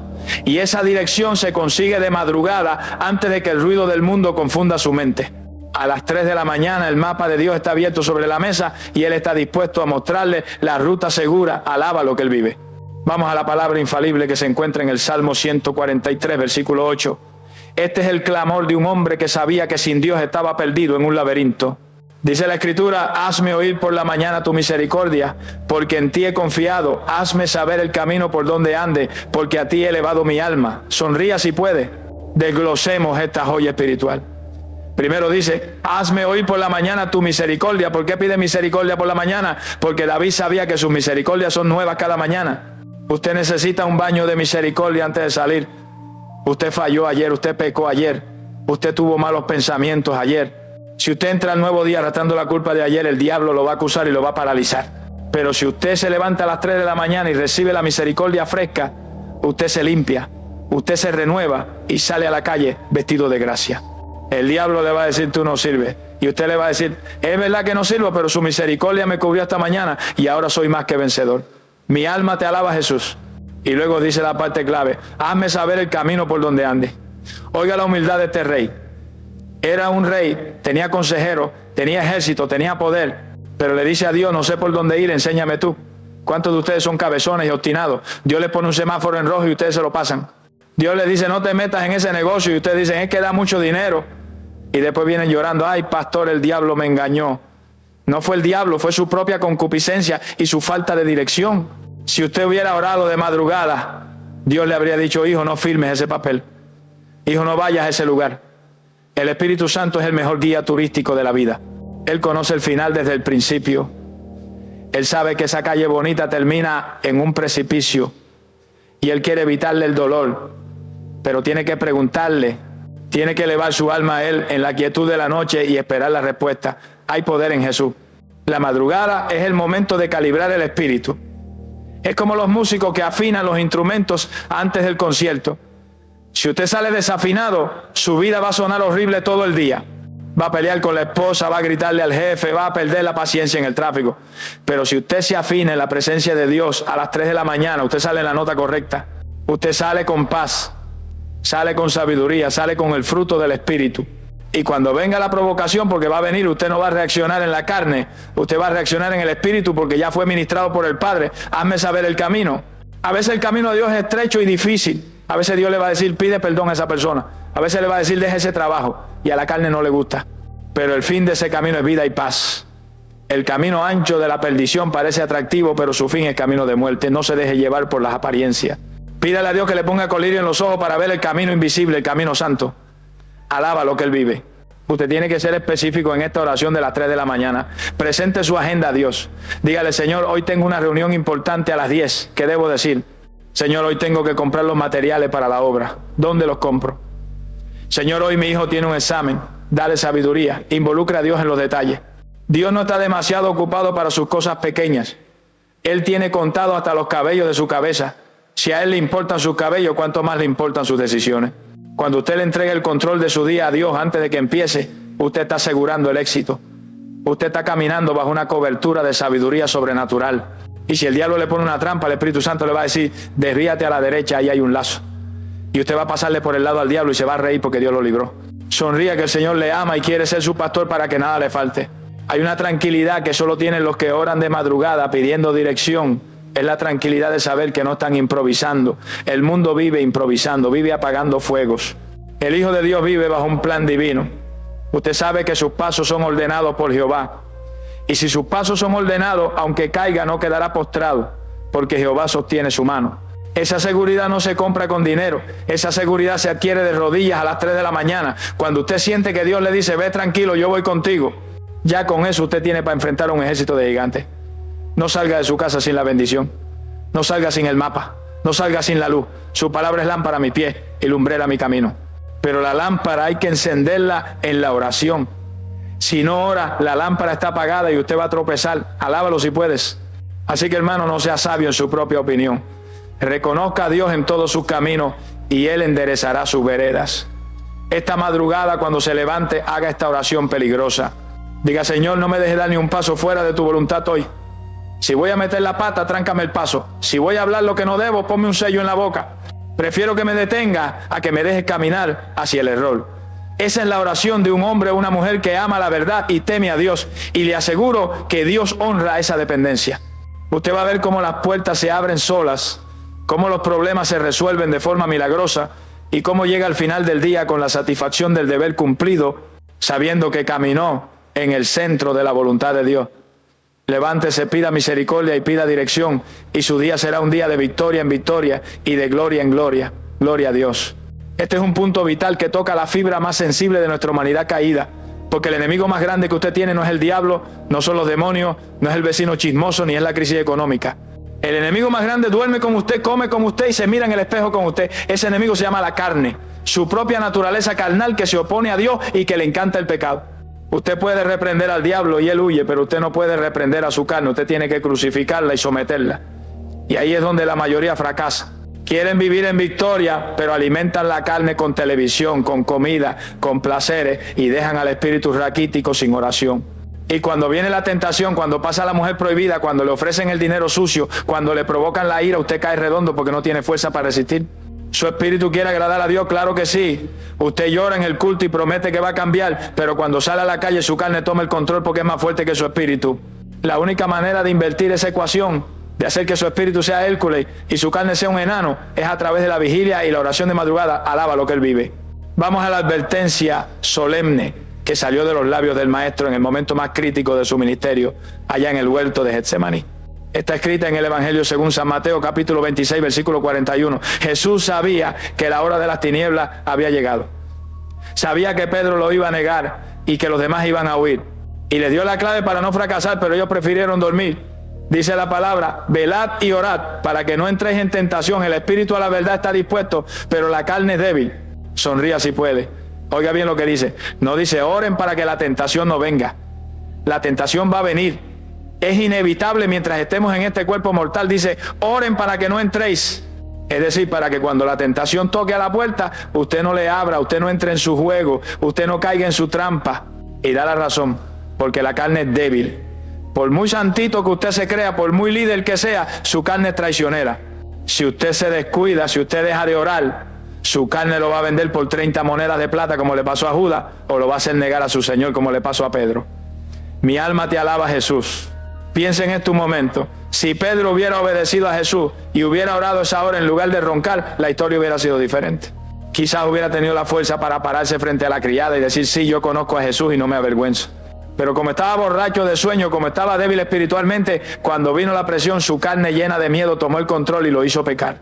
Y esa dirección se consigue de madrugada antes de que el ruido del mundo confunda su mente. A las 3 de la mañana el mapa de Dios está abierto sobre la mesa y Él está dispuesto a mostrarle la ruta segura. Alaba lo que Él vive. Vamos a la palabra infalible que se encuentra en el Salmo 143, versículo 8. Este es el clamor de un hombre que sabía que sin Dios estaba perdido en un laberinto. Dice la Escritura, hazme oír por la mañana tu misericordia, porque en ti he confiado. Hazme saber el camino por donde ande, porque a ti he elevado mi alma. Sonría si puede. Desglosemos esta joya espiritual. Primero dice, hazme oír por la mañana tu misericordia. ¿Por qué pide misericordia por la mañana? Porque David sabía que sus misericordias son nuevas cada mañana. Usted necesita un baño de misericordia antes de salir. Usted falló ayer, usted pecó ayer, usted tuvo malos pensamientos ayer. Si usted entra al nuevo día arrastrando la culpa de ayer, el diablo lo va a acusar y lo va a paralizar. Pero si usted se levanta a las 3 de la mañana y recibe la misericordia fresca, usted se limpia, usted se renueva y sale a la calle vestido de gracia. El diablo le va a decir, tú no sirves. Y usted le va a decir, es verdad que no sirvo, pero su misericordia me cubrió esta mañana y ahora soy más que vencedor. Mi alma te alaba, Jesús. Y luego dice la parte clave, hazme saber el camino por donde ande. Oiga la humildad de este rey. Era un rey, tenía consejero, tenía ejército, tenía poder, pero le dice a Dios, no sé por dónde ir, enséñame tú. ¿Cuántos de ustedes son cabezones y obstinados? Dios les pone un semáforo en rojo y ustedes se lo pasan. Dios les dice, no te metas en ese negocio, y ustedes dicen, es que da mucho dinero. Y después vienen llorando, ay pastor, el diablo me engañó. No fue el diablo, fue su propia concupiscencia y su falta de dirección. Si usted hubiera orado de madrugada, Dios le habría dicho, hijo, no firmes ese papel. Hijo, no vayas a ese lugar. El Espíritu Santo es el mejor guía turístico de la vida. Él conoce el final desde el principio. Él sabe que esa calle bonita termina en un precipicio y Él quiere evitarle el dolor, pero tiene que preguntarle, tiene que elevar su alma a Él en la quietud de la noche y esperar la respuesta. Hay poder en Jesús. La madrugada es el momento de calibrar el espíritu. Es como los músicos que afinan los instrumentos antes del concierto. Si usted sale desafinado, su vida va a sonar horrible todo el día. Va a pelear con la esposa, va a gritarle al jefe, va a perder la paciencia en el tráfico. Pero si usted se afina en la presencia de Dios a las 3 de la mañana, usted sale en la nota correcta. Usted sale con paz, sale con sabiduría, sale con el fruto del Espíritu. Y cuando venga la provocación, porque va a venir, usted no va a reaccionar en la carne, usted va a reaccionar en el Espíritu porque ya fue ministrado por el Padre. Hazme saber el camino. A veces el camino de Dios es estrecho y difícil. A veces Dios le va a decir, pide perdón a esa persona. A veces le va a decir, deje ese trabajo. Y a la carne no le gusta. Pero el fin de ese camino es vida y paz. El camino ancho de la perdición parece atractivo, pero su fin es camino de muerte. No se deje llevar por las apariencias. Pídale a Dios que le ponga colirio en los ojos para ver el camino invisible, el camino santo. Alaba lo que Él vive. Usted tiene que ser específico en esta oración de las 3 de la mañana. Presente su agenda a Dios. Dígale, Señor, hoy tengo una reunión importante a las 10. ¿Qué debo decir? Señor, hoy tengo que comprar los materiales para la obra. ¿Dónde los compro? Señor, hoy mi hijo tiene un examen. Dale sabiduría. Involucra a Dios en los detalles. Dios no está demasiado ocupado para sus cosas pequeñas. Él tiene contado hasta los cabellos de su cabeza. Si a Él le importan sus cabellos, ¿cuánto más le importan sus decisiones? Cuando usted le entregue el control de su día a Dios antes de que empiece, usted está asegurando el éxito. Usted está caminando bajo una cobertura de sabiduría sobrenatural. Y si el diablo le pone una trampa, el Espíritu Santo le va a decir, desvíate a la derecha, ahí hay un lazo. y usted va a pasarle por el lado al diablo y se va a reír porque Dios lo libró. Sonría que el Señor le ama y quiere ser su pastor para que nada le falte. Hay una tranquilidad que solo tienen los que oran de madrugada pidiendo dirección. Es la tranquilidad de saber que no están improvisando. El mundo vive improvisando, vive apagando fuegos. El Hijo de Dios vive bajo un plan divino. Usted sabe que sus pasos son ordenados por Jehová. Y si sus pasos son ordenados, aunque caiga no quedará postrado, porque Jehová sostiene su mano. Esa seguridad no se compra con dinero. Esa seguridad se adquiere de rodillas a las 3 de la mañana. Cuando usted siente que Dios le dice, ve tranquilo, yo voy contigo. Ya con eso usted tiene para enfrentar a un ejército de gigantes. No salga de su casa sin la bendición. No salga sin el mapa. No salga sin la luz. Su palabra es lámpara a mi pie y lumbrera a mi camino. Pero la lámpara hay que encenderla en la oración. Si no ora, la lámpara está apagada y usted va a tropezar. Alábalo si puedes. Así que, hermano, no sea sabio en su propia opinión. Reconozca a Dios en todos sus caminos y Él enderezará sus veredas. Esta madrugada, cuando se levante, haga esta oración peligrosa. Diga, Señor, no me dejes dar ni un paso fuera de tu voluntad hoy. Si voy a meter la pata, tráncame el paso. Si voy a hablar lo que no debo, ponme un sello en la boca. Prefiero que me detenga a que me dejes caminar hacia el error. Esa es la oración de un hombre o una mujer que ama la verdad y teme a Dios. Y le aseguro que Dios honra esa dependencia. Usted va a ver cómo las puertas se abren solas, cómo los problemas se resuelven de forma milagrosa y cómo llega al final del día con la satisfacción del deber cumplido, sabiendo que caminó en el centro de la voluntad de Dios. Levántese, pida misericordia y pida dirección, y su día será un día de victoria en victoria y de gloria en gloria. Gloria a Dios. Este es un punto vital que toca la fibra más sensible de nuestra humanidad caída, porque el enemigo más grande que usted tiene no es el diablo, no son los demonios, no es el vecino chismoso, ni es la crisis económica. El enemigo más grande duerme con usted, come con usted y se mira en el espejo con usted. Ese enemigo se llama la carne, su propia naturaleza carnal que se opone a Dios y que le encanta el pecado. Usted puede reprender al diablo y él huye, pero usted no puede reprender a su carne. Usted tiene que crucificarla y someterla. Y ahí es donde la mayoría fracasa. Quieren vivir en victoria, pero alimentan la carne con televisión, con comida, con placeres y dejan al espíritu raquítico sin oración. Y cuando viene la tentación, cuando pasa la mujer prohibida, cuando le ofrecen el dinero sucio, cuando le provocan la ira, usted cae redondo porque no tiene fuerza para resistir. ¿Su espíritu quiere agradar a Dios? Claro que sí. Usted llora en el culto y promete que va a cambiar, pero cuando sale a la calle su carne toma el control porque es más fuerte que su espíritu. La única manera de invertir esa ecuación, de hacer que su espíritu sea Hércules y su carne sea un enano, es a través de la vigilia y la oración de madrugada. Alaba lo que él vive. Vamos a la advertencia solemne que salió de los labios del Maestro en el momento más crítico de su ministerio, allá en el huerto de Getsemaní. Está escrita en el Evangelio según San Mateo, capítulo 26, versículo 41. Jesús sabía que la hora de las tinieblas había llegado. Sabía que Pedro lo iba a negar y que los demás iban a huir. Y le dio la clave para no fracasar, pero ellos prefirieron dormir. Dice la palabra, velad y orad para que no entréis en tentación. El espíritu a la verdad está dispuesto, pero la carne es débil. Sonría si puede. Oiga bien lo que dice. No dice, oren para que la tentación no venga. La tentación va a venir. Es inevitable mientras estemos en este cuerpo mortal. Dice, oren para que no entréis. Es decir, para que cuando la tentación toque a la puerta, usted no le abra, usted no entre en su juego, usted no caiga en su trampa. Y da la razón, porque la carne es débil. Por muy santito que usted se crea, por muy líder que sea, su carne es traicionera. Si usted se descuida, si usted deja de orar, su carne lo va a vender por 30 monedas de plata como le pasó a Judas, o lo va a hacer negar a su Señor como le pasó a Pedro. Mi alma te alaba, Jesús. Piensa en este momento. Si Pedro hubiera obedecido a Jesús y hubiera orado esa hora en lugar de roncar, la historia hubiera sido diferente. Quizás hubiera tenido la fuerza para pararse frente a la criada y decir, sí, yo conozco a Jesús y no me avergüenzo. Pero como estaba borracho de sueño, como estaba débil espiritualmente, cuando vino la presión, su carne llena de miedo tomó el control y lo hizo pecar.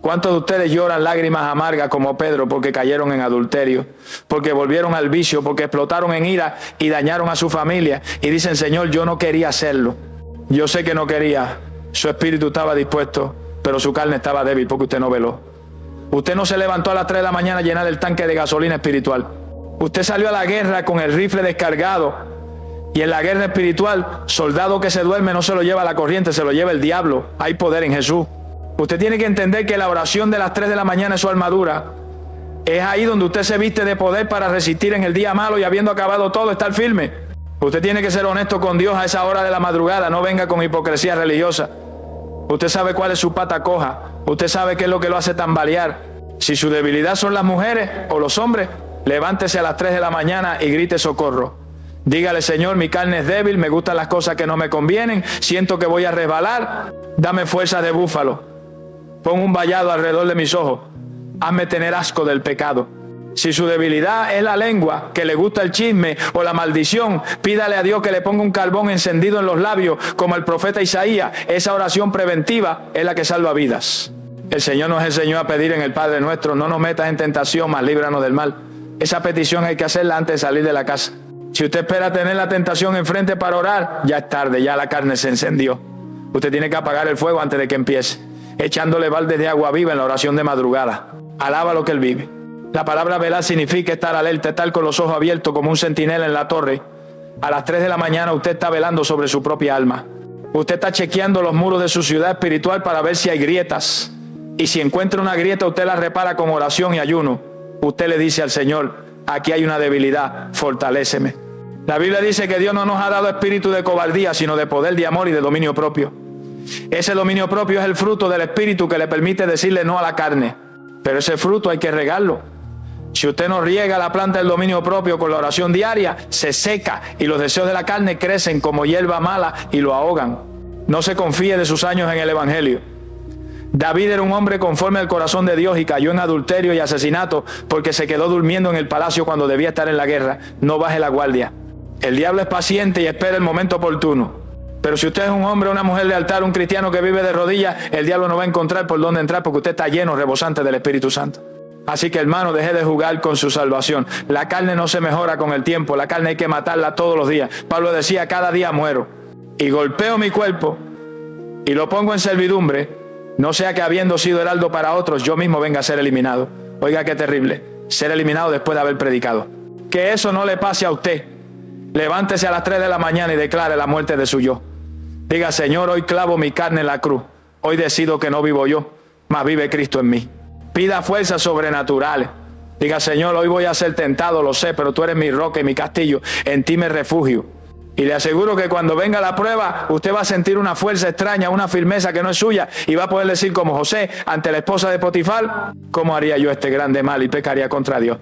¿Cuántos de ustedes lloran lágrimas amargas como Pedro porque cayeron en adulterio, porque volvieron al vicio, porque explotaron en ira y dañaron a su familia? Y dicen, Señor, yo no quería hacerlo. Yo sé que no quería. Su espíritu estaba dispuesto, pero su carne estaba débil porque usted no veló. Usted no se levantó a las 3 de la mañana a llenar el tanque de gasolina espiritual. Usted salió a la guerra con el rifle descargado. Y en la guerra espiritual, soldado que se duerme no se lo lleva la corriente, se lo lleva el diablo. Hay poder en Jesús. Usted tiene que entender que la oración de las 3 de la mañana es su armadura. Es ahí donde usted se viste de poder para resistir en el día malo y habiendo acabado todo, estar firme. Usted tiene que ser honesto con Dios a esa hora de la madrugada. No venga con hipocresía religiosa. Usted sabe cuál es su pata coja. Usted sabe qué es lo que lo hace tambalear. Si su debilidad son las mujeres o los hombres, levántese a las 3 de la mañana y grite socorro. Dígale: Señor, mi carne es débil, me gustan las cosas que no me convienen, siento que voy a resbalar, dame fuerza de búfalo. Pon un vallado alrededor de mis ojos, hazme tener asco del pecado. Si su debilidad es la lengua, que le gusta el chisme o la maldición, pídale a Dios que le ponga un carbón encendido en los labios, como el profeta Isaías. Esa oración preventiva es la que salva vidas. El Señor nos enseñó a pedir en el Padre Nuestro: no nos metas en tentación, mas líbranos del mal. Esa petición hay que hacerla antes de salir de la casa. Si usted espera tener la tentación enfrente para orar, ya es tarde, ya la carne se encendió. Usted tiene que apagar el fuego antes de que empiece, echándole baldes de agua viva en la oración de madrugada. Alaba lo que Él vive. La palabra velar significa estar alerta, estar con los ojos abiertos como un centinela en la torre. A las 3 de la mañana usted está velando sobre su propia alma. Usted está chequeando los muros de su ciudad espiritual para ver si hay grietas. Y si encuentra una grieta, usted la repara con oración y ayuno. Usted le dice al Señor: aquí hay una debilidad, fortaléceme. La Biblia dice que Dios no nos ha dado espíritu de cobardía, sino de poder, de amor y de dominio propio. Ese dominio propio es el fruto del espíritu que le permite decirle no a la carne. Pero ese fruto hay que regarlo. Si usted no riega la planta del dominio propio con la oración diaria, se seca y los deseos de la carne crecen como hierba mala y lo ahogan. No se confíe de sus años en el Evangelio. David era un hombre conforme al corazón de Dios y cayó en adulterio y asesinato porque se quedó durmiendo en el palacio cuando debía estar en la guerra. No baje la guardia. El diablo es paciente y espera el momento oportuno. Pero si usted es un hombre, una mujer de altar, un cristiano que vive de rodillas, el diablo no va a encontrar por dónde entrar porque usted está lleno, rebosante del Espíritu Santo. Así que, hermano, deje de jugar con su salvación. La carne no se mejora con el tiempo, la carne hay que matarla todos los días. Pablo decía: cada día muero y golpeo mi cuerpo y lo pongo en servidumbre, no sea que habiendo sido heraldo para otros, yo mismo venga a ser eliminado. Oiga qué terrible, ser eliminado después de haber predicado. Que eso no le pase a usted. Levántese a las 3 de la mañana y declare la muerte de su yo. Diga: Señor, hoy clavo mi carne en la cruz. Hoy decido que no vivo yo, mas vive Cristo en mí. Pida fuerzas sobrenaturales. Diga: Señor, hoy voy a ser tentado, lo sé, pero tú eres mi roca y mi castillo. En ti me refugio. Y le aseguro que cuando venga la prueba, usted va a sentir una fuerza extraña, una firmeza que no es suya, y va a poder decir como José ante la esposa de Potifar: ¿cómo haría yo este grande mal y pecaría contra Dios?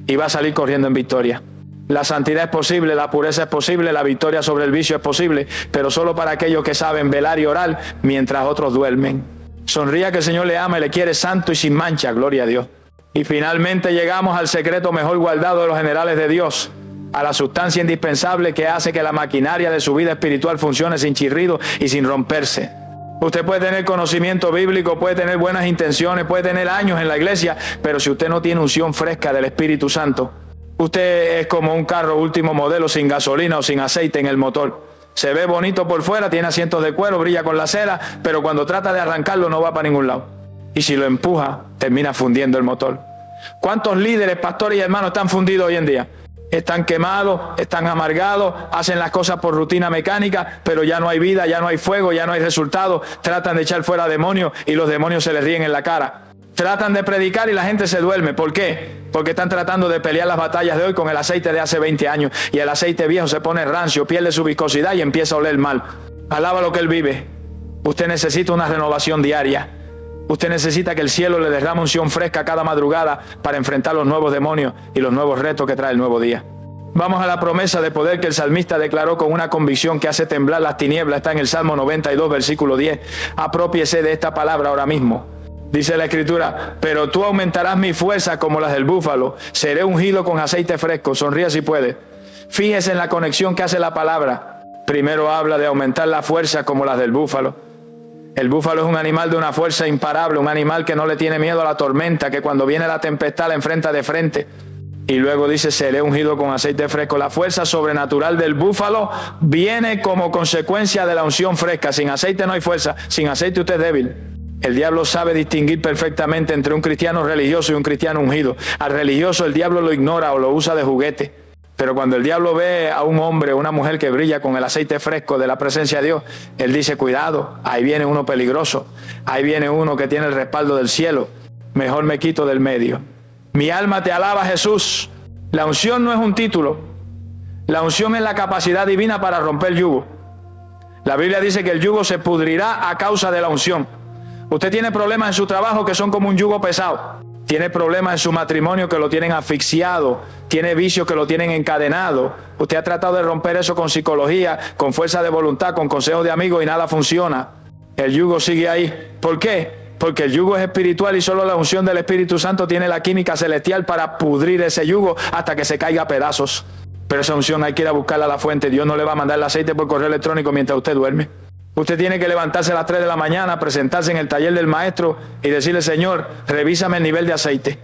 Y va a salir corriendo en victoria. La santidad es posible, la pureza es posible, la victoria sobre el vicio es posible, pero solo para aquellos que saben velar y orar mientras otros duermen. Sonría que el Señor le ama y le quiere santo y sin mancha, gloria a Dios. Y finalmente llegamos al secreto mejor guardado de los generales de Dios, a la sustancia indispensable que hace que la maquinaria de su vida espiritual funcione sin chirrido y sin romperse. Usted puede tener conocimiento bíblico, puede tener buenas intenciones, puede tener años en la iglesia, pero si usted no tiene unción fresca del Espíritu Santo, usted es como un carro último modelo sin gasolina o sin aceite en el motor. Se ve bonito por fuera, tiene asientos de cuero, brilla con la cera, pero cuando trata de arrancarlo no va para ningún lado. Y si lo empuja, termina fundiendo el motor. ¿Cuántos líderes, pastores y hermanos están fundidos hoy en día? Están quemados, están amargados, hacen las cosas por rutina mecánica, pero ya no hay vida, ya no hay fuego, ya no hay resultado. Tratan de echar fuera demonios y los demonios se les ríen en la cara. Tratan de predicar y la gente se duerme. ¿Por qué? Porque están tratando de pelear las batallas de hoy con el aceite de hace 20 años. Y el aceite viejo se pone rancio, pierde su viscosidad y empieza a oler mal. Alaba lo que Él vive. Usted necesita una renovación diaria. Usted necesita que el cielo le derrame unción fresca cada madrugada para enfrentar los nuevos demonios y los nuevos retos que trae el nuevo día. Vamos a la promesa de poder que el salmista declaró con una convicción que hace temblar las tinieblas. Está en el Salmo 92, versículo 10. Apropiese de esta palabra ahora mismo. Dice la Escritura: pero tú aumentarás mi fuerza como las del búfalo, seré ungido con aceite fresco. Sonríe si puede. Fíjese en la conexión que hace la palabra. Primero habla de aumentar la fuerza como las del búfalo. El búfalo es un animal de una fuerza imparable, un animal que no le tiene miedo a la tormenta, que cuando viene la tempestad la enfrenta de frente. Y luego dice: seré ungido con aceite fresco. La fuerza sobrenatural del búfalo viene como consecuencia de la unción fresca. Sin aceite no hay fuerza, sin aceite usted es débil. El diablo sabe distinguir perfectamente entre un cristiano religioso y un cristiano ungido. Al religioso el diablo lo ignora o lo usa de juguete. Pero cuando el diablo ve a un hombre o una mujer que brilla con el aceite fresco de la presencia de Dios, él dice: cuidado, ahí viene uno peligroso, ahí viene uno que tiene el respaldo del cielo, mejor me quito del medio. Mi alma te alaba, Jesús. La unción no es un título, la unción es la capacidad divina para romper yugo. La Biblia dice que el yugo se pudrirá a causa de la unción. Usted tiene problemas en su trabajo que son como un yugo pesado. tiene problemas en su matrimonio que lo tienen asfixiado, tiene vicios que lo tienen encadenado. Usted ha tratado de romper eso con psicología, con fuerza de voluntad, con consejos de amigos y nada funciona. El yugo sigue ahí. ¿Por qué? Porque el yugo es espiritual y solo la unción del Espíritu Santo tiene la química celestial para pudrir ese yugo hasta que se caiga a pedazos. Pero esa unción hay que ir a buscarla a la fuente. Dios no le va a mandar el aceite por correo electrónico mientras usted duerme. Usted tiene que levantarse a las 3 de la mañana, presentarse en el taller del maestro y decirle: Señor, revísame el nivel de aceite.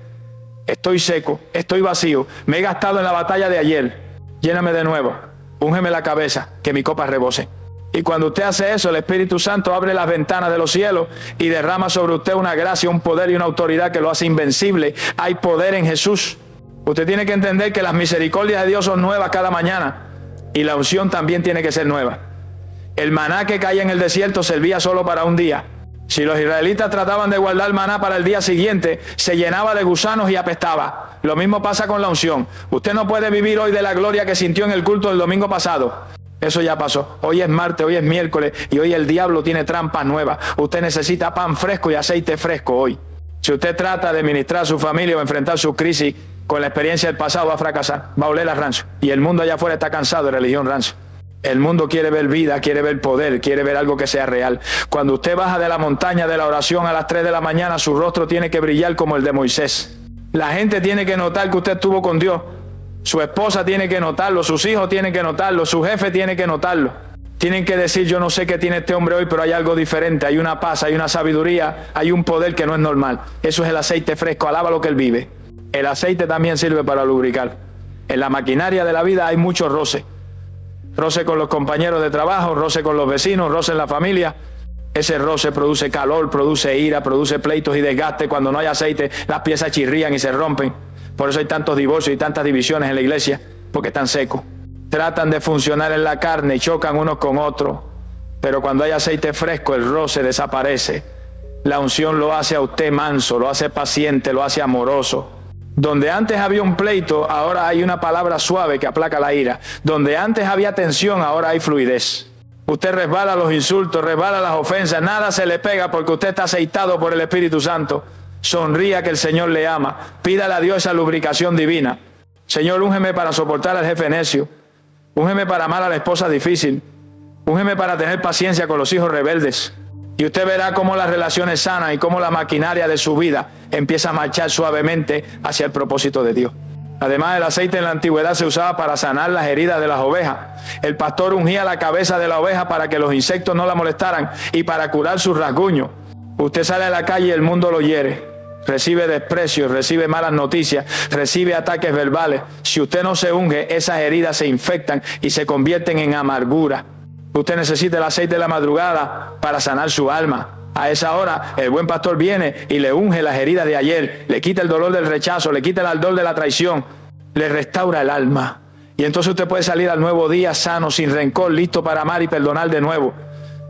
Estoy seco, estoy vacío, me he gastado en la batalla de ayer. Lléname de nuevo, úngeme la cabeza, que mi copa rebose. Y cuando usted hace eso, el Espíritu Santo abre las ventanas de los cielos y derrama sobre usted una gracia, un poder y una autoridad que lo hace invencible. Hay poder en Jesús. Usted tiene que entender que las misericordias de Dios son nuevas cada mañana y la unción también tiene que ser nueva. El maná que caía en el desierto servía solo para un día. Si los israelitas trataban de guardar el maná para el día siguiente, se llenaba de gusanos y apestaba. Lo mismo pasa con la unción. Usted no puede vivir hoy de la gloria que sintió en el culto del domingo pasado. Eso ya pasó. Hoy es martes, hoy es miércoles y hoy el diablo tiene trampas nuevas. Usted necesita pan fresco y aceite fresco hoy. Si usted trata de ministrar a su familia o enfrentar sus crisis con la experiencia del pasado, va a fracasar, va a oler a rancio. Y el mundo allá afuera está cansado de religión rancio. El mundo quiere ver vida, quiere ver poder, quiere ver algo que sea real. Cuando usted baja de la montaña de la oración a las 3 de la mañana, su rostro tiene que brillar como el de Moisés. La gente tiene que notar que usted estuvo con Dios. Su esposa tiene que notarlo, sus hijos tienen que notarlo, su jefe tiene que notarlo. Tienen que decir: yo no sé qué tiene este hombre hoy, pero hay algo diferente, hay una paz, hay una sabiduría, hay un poder que no es normal. Eso es el aceite fresco, alaba lo que él vive. El aceite también sirve para lubricar. En la maquinaria de la vida hay mucho roce. Roce con los compañeros de trabajo, roce con los vecinos, roce en la familia. Ese roce produce calor, produce ira, produce pleitos y desgaste. Cuando no hay aceite, las piezas chirrían y se rompen. Por eso hay tantos divorcios y tantas divisiones en la iglesia, porque están secos. Tratan de funcionar en la carne y chocan unos con otros. Pero cuando hay aceite fresco, el roce desaparece. La unción lo hace a usted manso, lo hace paciente, lo hace amoroso. Donde antes había un pleito, ahora hay una palabra suave que aplaca la ira. Donde antes había tensión, ahora hay fluidez. Usted resbala los insultos, resbala las ofensas, nada se le pega porque usted está aceitado por el Espíritu Santo. Sonría que el Señor le ama. Pídale a Dios esa lubricación divina. Señor, úngeme para soportar al jefe necio. Úngeme para amar a la esposa difícil. Úngeme para tener paciencia con los hijos rebeldes. Y usted verá cómo las relaciones sanas y cómo la maquinaria de su vida empieza a marchar suavemente hacia el propósito de Dios. Además, el aceite en la antigüedad se usaba para sanar las heridas de las ovejas. El pastor ungía la cabeza de la oveja para que los insectos no la molestaran y para curar sus rasguños. Usted sale a la calle y el mundo lo hiere. Recibe desprecios, recibe malas noticias, recibe ataques verbales. Si usted no se unge, esas heridas se infectan y se convierten en amargura. Usted necesita el aceite de la madrugada para sanar su alma. A esa hora el buen pastor viene y le unge las heridas de ayer, le quita el dolor del rechazo, le quita el ardor de la traición, le restaura el alma. Y entonces usted puede salir al nuevo día sano, sin rencor, listo para amar y perdonar de nuevo.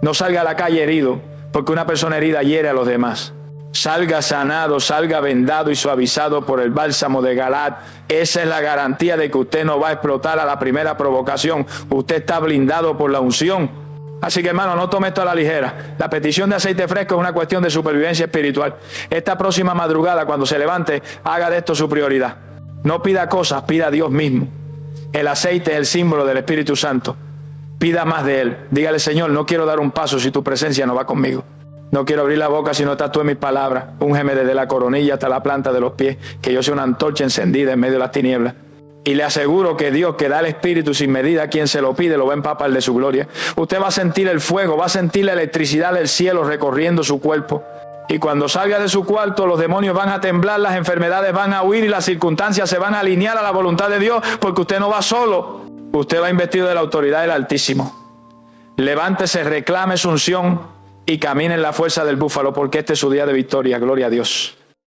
No salga a la calle herido, porque una persona herida hiere a los demás. Salga sanado, salga vendado y suavizado por el bálsamo de Galaad. Esa es la garantía de que usted no va a explotar a la primera provocación. Usted está blindado por la unción. Así que, hermano, no tome esto a la ligera. La petición de aceite fresco es una cuestión de supervivencia espiritual. Esta próxima madrugada, cuando se levante, haga de esto su prioridad. No pida cosas, pida a Dios mismo. El aceite es el símbolo del Espíritu Santo. Pida más de Él. Dígale: Señor, no quiero dar un paso si tu presencia no va conmigo. No quiero abrir la boca si no estás tú en mis palabras. Úngeme desde la coronilla hasta la planta de los pies, que yo sea una antorcha encendida en medio de las tinieblas. Y le aseguro que Dios, que da el Espíritu sin medida a quien se lo pide, lo va a empapar de su gloria. Usted va a sentir el fuego, va a sentir la electricidad del cielo recorriendo su cuerpo. Y cuando salga de su cuarto, los demonios van a temblar, las enfermedades van a huir y las circunstancias se van a alinear a la voluntad de Dios, porque usted no va solo. Usted va investido de la autoridad del Altísimo. Levántese, reclame su unción y camine en la fuerza del búfalo, porque este es su día de victoria. Gloria a Dios.